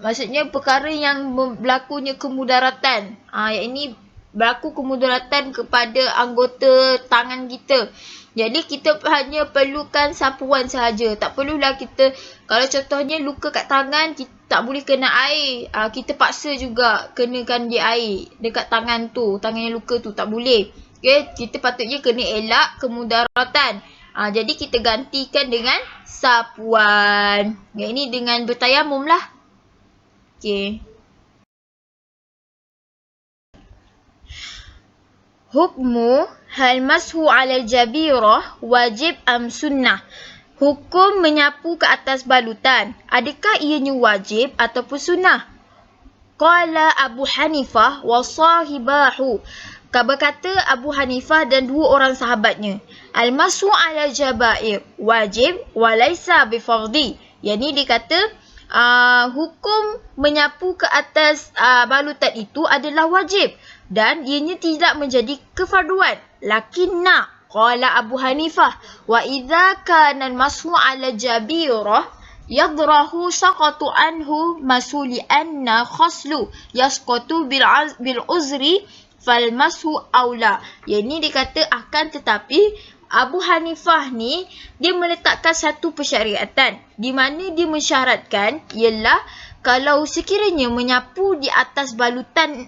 Maksudnya perkara yang berlakunya kemudaratan. Yang ini berlaku kemudaratan kepada anggota tangan kita. Jadi kita hanya perlukan sapuan sahaja. Tak perlulah kita, kalau contohnya luka kat tangan, kita tak boleh kena air. Kita paksa juga kenakan dia air dekat tangan tu, tangan yang luka tu, tak boleh. Okay? Kita patutnya kena elak kemudaratan. Jadi kita gantikan dengan sapuan. Yang ini dengan bertayamum lah. Okay. Hukmu hal mashu 'alal jabirah wajib am sunnah. Hukum menyapu ke atas balutan, adakah ianya wajib ataupun sunnah? Qala Abu Hanifah wa sahibahu. Berkata Abu Hanifah dan dua orang sahabatnya. Al-mashu 'ala jabair wajib wa laisa bifardhi. Yani dia kata hukum menyapu ke atas balutan itu adalah wajib dan ianya tidak menjadi kefarduan. Lakinna qala Abu Hanifah wa idza kana al-mashu 'ala jabirah yadrahu saqatu anhu masuli anna khaslu yasqatu bil uzri fal mashu aula. Yani dia kata akan tetapi Abu Hanifah ni dia meletakkan satu persyariatan di mana dia mensyaratkan ialah kalau sekiranya menyapu di atas balutan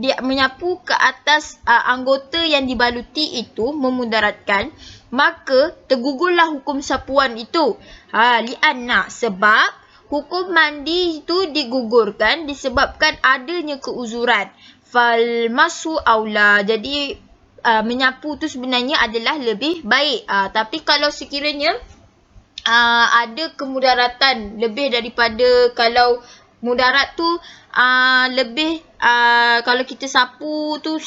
dia menyapu ke atas anggota yang dibaluti itu memudaratkan, maka tergugurlah hukum sapuan itu. Lianna sebab hukum mandi itu digugurkan disebabkan adanya keuzuran. Fal masu aula. Jadi menyapu tu sebenarnya adalah lebih baik. Tapi kalau sekiranya ada kemudaratan lebih daripada kalau mudarat tu lebih kalau kita sapu tu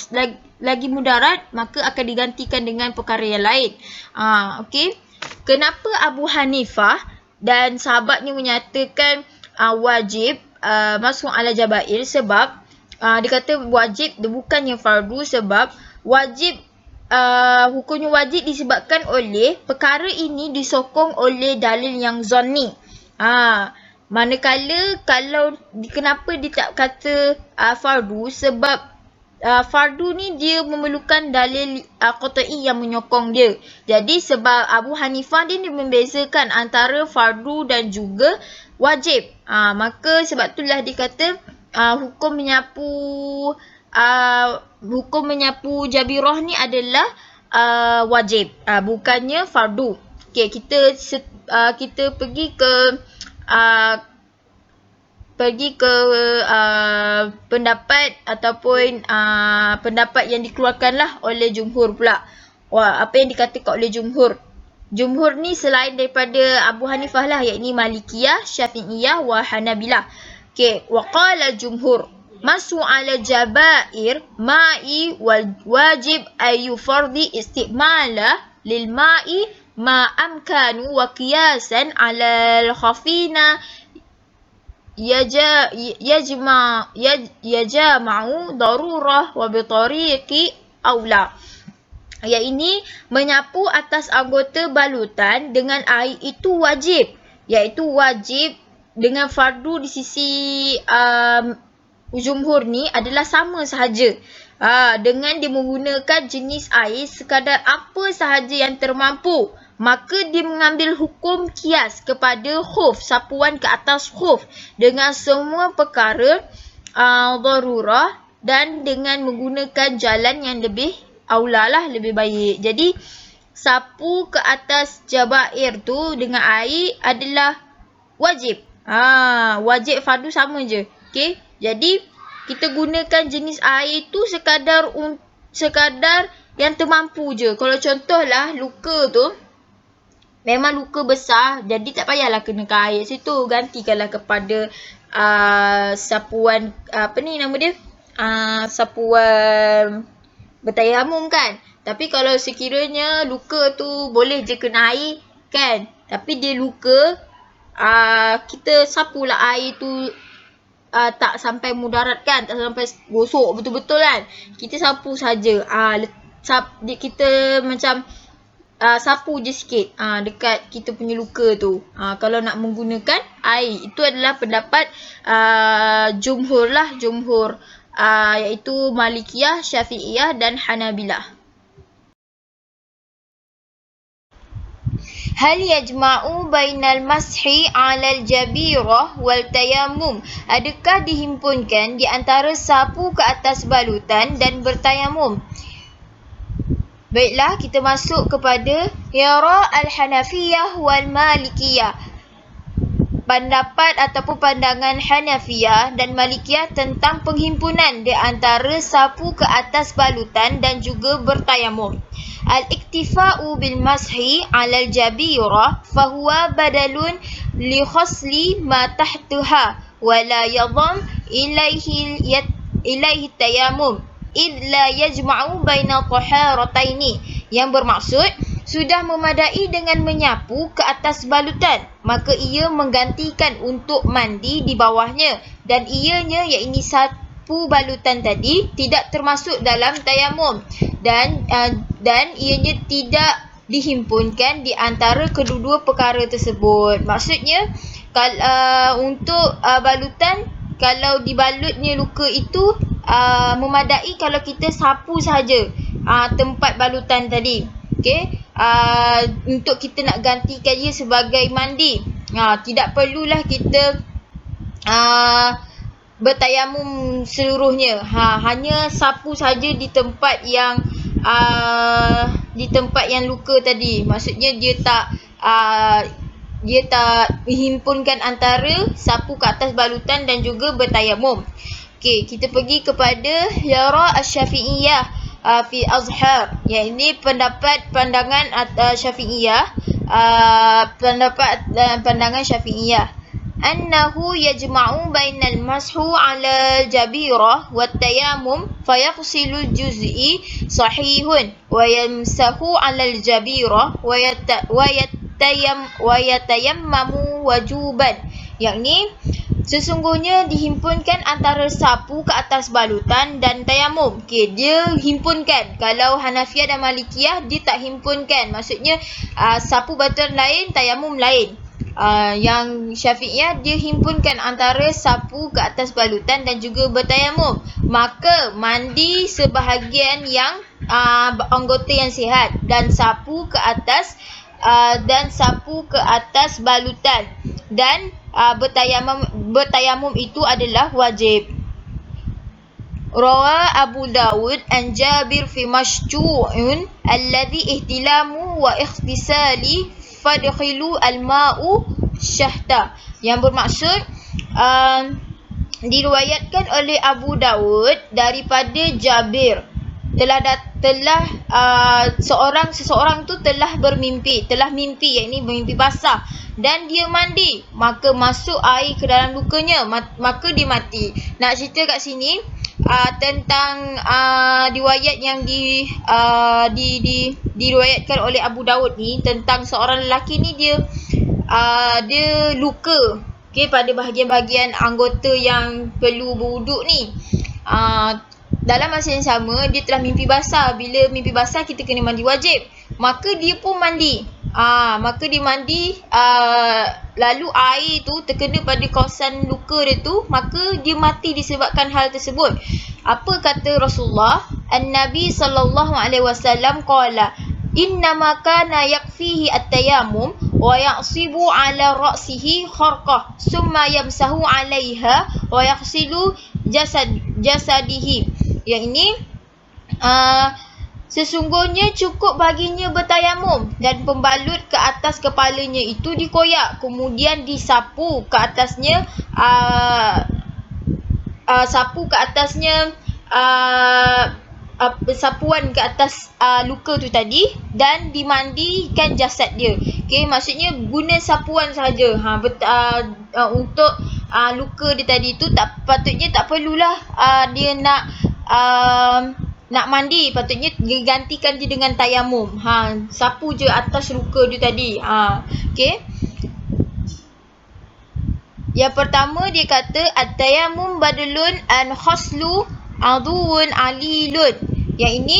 lagi mudarat, maka akan digantikan dengan perkara yang lain. Okey. Kenapa Abu Hanifah dan sahabatnya menyatakan wajib masuk ala jabair? Sebab dia kata wajib, dia bukannya fardu, sebab wajib hukumnya wajib disebabkan oleh perkara ini disokong oleh dalil yang zanni. Manakala kalau kenapa dia tak kata fardu? Sebab fardu ni dia memerlukan dalil qat'i yang menyokong dia. Jadi sebab Abu Hanifah dia membezakan antara fardu dan juga wajib. Maka sebab itulah dia kata hukum menyapu jabirah ni adalah wajib, bukannya fardu. Okey, kita pergi ke pendapat ataupun pendapat yang dikeluarkanlah oleh jumhur pula. Apa yang dikatakan oleh jumhur? Jumhur ni selain daripada Abu Hanifah lah, iaitu Malikiyah, Syafi'iyah wa Hanabilah. Okey, wa qala jumhur masu 'ala jabair ma'i wal wajib ayu fardhi istimala lil ma'i ma amkanu wa qiyasan 'ala al khafina yajma'u darurah wa bi tariqi aula. Iaitu menyapu atas anggota balutan dengan air itu wajib, iaitu wajib dengan fardu di sisi jumhur ni adalah sama sahaja. Dengan dia menggunakan jenis air sekadar apa sahaja yang termampu, maka dia mengambil hukum kias kepada khuf, sapuan ke atas khuf dengan semua perkara darurah dan dengan menggunakan jalan yang lebih aula lah, lebih baik. Jadi sapu ke atas jabair tu dengan air adalah wajib. Wajib fardu sama je. Okey. Jadi kita gunakan jenis air tu sekadar yang termampu je. Kalau contohlah luka tu memang luka besar, jadi tak payahlah kenakan air situ, gantikanlah kepada sapuan sapuan bertayamum kan. Tapi kalau sekiranya luka tu boleh je kena air kan, tapi dia luka, kita sapulah air tu tak sampai mudarat kan, tak sampai gosok betul-betul kan, kita sapu saja. Kita macam sapu je sikit dekat kita punya luka tu. Kalau nak menggunakan air, itu adalah pendapat jumhur lah, iaitu Malikiyah, Syafi'iyah dan Hanabilah. Hal yajma'u bainal mashi 'alal jabirah wal tayammum? Adakah dihimpunkan di antara sapu ke atas balutan dan bertayamum? Baiklah, kita masuk kepada yara al-Hanafiyah wal Malikiyah. pendapat ataupun pandangan Hanafiyah dan Malikiyah tentang penghimpunan di antara sapu ke atas balutan dan juga bertayamum. Al-iktifa'u bil mashi 'ala al-jabira fahuwa badalun li khasli ma tahtaha wa la yadham ilaihi tayammum id la yajma'u baina taharataini, yang bermaksud sudah memadai dengan menyapu ke atas balutan, maka ia menggantikan untuk mandi di bawahnya, dan ianya iaitu sapu balutan tadi tidak termasuk dalam tayamum, dan ianya tidak dihimpunkan di antara kedua-dua perkara tersebut. Maksudnya kalau untuk balutan, kalau dibalutnya luka itu memadai kalau kita sapu saja tempat balutan tadi. Okey, untuk kita nak gantikan dia sebagai mandi. Tidak perlulah kita bertayamum seluruhnya. Hanya sapu saja di tempat yang luka tadi. Maksudnya dia tak menghimpunkan antara sapu ke atas balutan dan juga bertayamum. Okey, kita pergi kepada Yara Asy-Syafi'iyah fi Azhar. Ya, ini pandangan Syafi'iyah, pandangan Syafi'iyah. Annahu yajma'u bainal mashu 'ala jabirah wat tayammum fayaghsilu juz'i sahihun wa yamsahu 'ala al-jabirah wa yatayammamu wajuban. Yakni sesungguhnya dihimpunkan antara sapu ke atas balutan dan tayamum. Okey, dia himpunkan. Kalau Hanafiyah dan Malikiyah dia tak himpunkan. Maksudnya sapu balutan lain, tayamum lain. Yang Syafi'iyah dia himpunkan antara sapu ke atas balutan dan juga bertayamum. Maka mandi sebahagian yang anggota yang sihat dan sapu ke atas balutan, dan bertayamum itu adalah wajib. Rawa Abu Dawud an Jabir fi mashju'un alladhi ihtilamu wa ikhtisali fadkhilu al-ma'u syahta. Yang bermaksud diriwayatkan oleh Abu Dawud daripada Jabir seseorang tu telah mimpi, yakni bermimpi basah, dan dia mandi, maka masuk air ke dalam lukanya, maka dia mati. Nak cerita kat sini tentang riwayat yang diriwayatkan oleh Abu Dawud ni tentang seorang lelaki ni, dia luka, okey, pada bahagian-bahagian anggota yang perlu berwuduk ni. Dalam masa yang sama dia telah mimpi basah. Bila mimpi basah kita kena mandi wajib, maka dia pun mandi. Lalu air tu terkena pada kawasan luka dia tu, maka dia mati disebabkan hal tersebut. Apa kata Rasulullah? An-Nabi sallallahu alaihi wasallam qala innama kana yakfihi at-tayammum wa ya'sibu ala ra'sihi kharqah summa yamsahu 'alaiha wa yaghsilu jasadihi. Yang ini sesungguhnya cukup baginya bertayamum dan pembalut ke atas kepalanya itu dikoyak, kemudian disapu ke atasnya sapuan ke atas luka tu tadi, dan dimandikan jasad dia. Okey, maksudnya guna sapuan saja untuk luka dia tadi tu. Patutnya tak perlulah dia nak mandi, patutnya digantikan je dengan tayamum. Sapu je atas luka dia tadi. Okey. Yang pertama dia kata at-tayammum badalun an khaslu aduun alilun. Yang ini,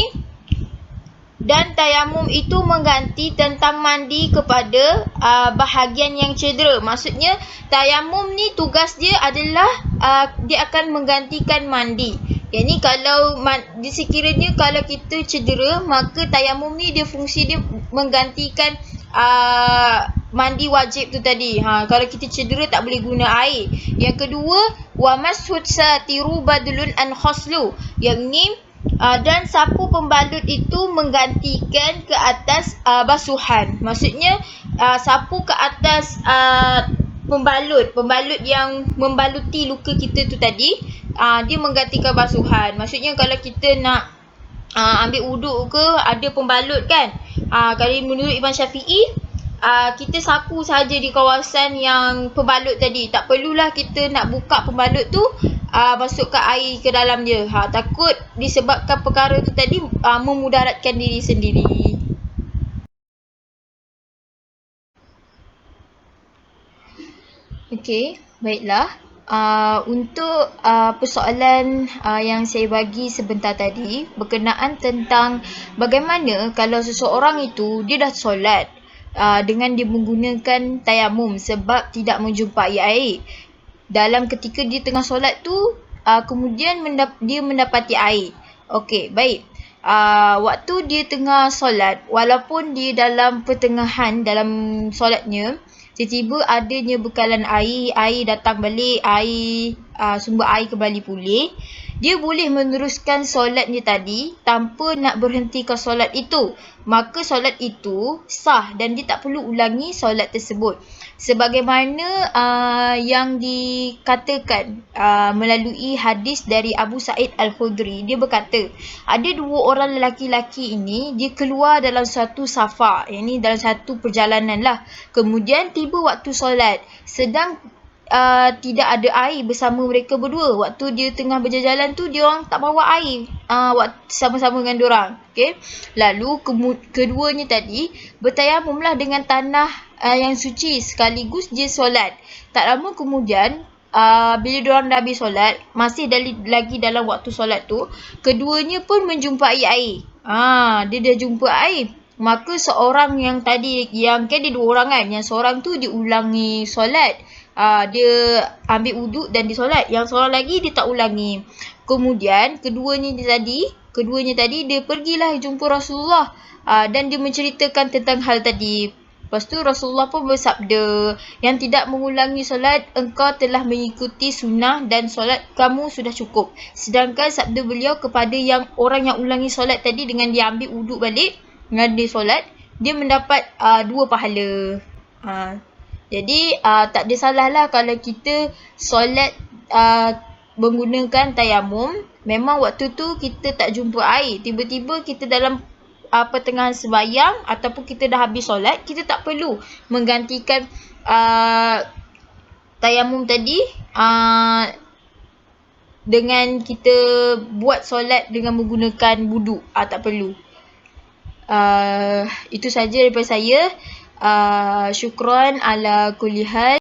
dan tayamum itu mengganti tentang mandi kepada bahagian yang cedera. Maksudnya tayamum ni tugas dia adalah dia akan menggantikan mandi. Yang ni kalau sekiranya kalau kita cedera, maka tayamum ni dia fungsi dia menggantikan mandi wajib tu tadi. Kalau kita cedera tak boleh guna air. Yang kedua, wa mashud satiru badlun an khaslu. Yang ni dan sapu pembalut itu menggantikan ke atas basuhan. Maksudnya sapu ke atas pembalut yang membaluti luka kita tu tadi, dia menggantikan basuhan. Maksudnya kalau kita nak ambil wuduk ke, ada pembalut kan. Kalau menurut Imam Syafi'i, kita sapu saja di kawasan yang pembalut tadi. Tak perlulah kita nak buka pembalut tu, masukkan air ke dalam dia. Takut disebabkan perkara tu tadi memudaratkan diri sendiri. Okey, baiklah. Untuk persoalan yang saya bagi sebentar tadi berkenaan tentang bagaimana kalau seseorang itu dia dah solat dengan dia menggunakan tayamum sebab tidak menjumpai air. Dalam ketika dia tengah solat tu, kemudian dia mendapati air. Okey, baik. Waktu dia tengah solat, walaupun dia dalam pertengahan dalam solatnya, tiba-tiba adanya bekalan air datang balik, sumber air kembali pulih, dia boleh meneruskan solatnya tadi tanpa nak berhentikan solat itu. Maka solat itu sah dan dia tak perlu ulangi solat tersebut. Sebagaimana yang dikatakan melalui hadis dari Abu Sa'id Al-Khudri, dia berkata, ada dua orang lelaki-lelaki ini, dia keluar dalam satu safar, yang ni dalam satu perjalanan lah. Kemudian tiba waktu solat, sedang tidak ada air bersama mereka berdua. Waktu dia tengah berjalan tu, dia orang tak bawa air sama-sama dengan diorang. Okay? Lalu keduanya tadi bertayamumlah dengan tanah yang suci sekaligus dia solat. Tak lama kemudian, bila diorang dah habis solat, masih lagi dalam waktu solat tu, keduanya pun menjumpai air. Dia dah jumpa air. Maka seorang yang tadi, yang kan dia dua orang kan, yang seorang tu dia ulangi solat. Dia ambil wuduk dan dia solat. Yang seorang lagi dia tak ulangi. Kemudian keduanya tadi dia pergilah jumpa Rasulullah dan dia menceritakan tentang hal tadi. Lepas tu Rasulullah pun bersabda, yang tidak mengulangi solat, engkau telah mengikuti sunnah dan solat kamu sudah cukup. Sedangkan sabda beliau kepada orang yang ulangi solat tadi dengan dia ambil wuduk balik, dengan dia solat, dia mendapat 2 pahala. Jadi tak ada salah lah kalau kita solat menggunakan tayamum. Memang waktu tu kita tak jumpa air. Tiba-tiba kita dalam pertengahan sembahyang ataupun kita dah habis solat, kita tak perlu menggantikan tayamum tadi dengan kita buat solat dengan menggunakan wuduk. Tak perlu. Itu saja daripada saya. Syukran ala kulli hal.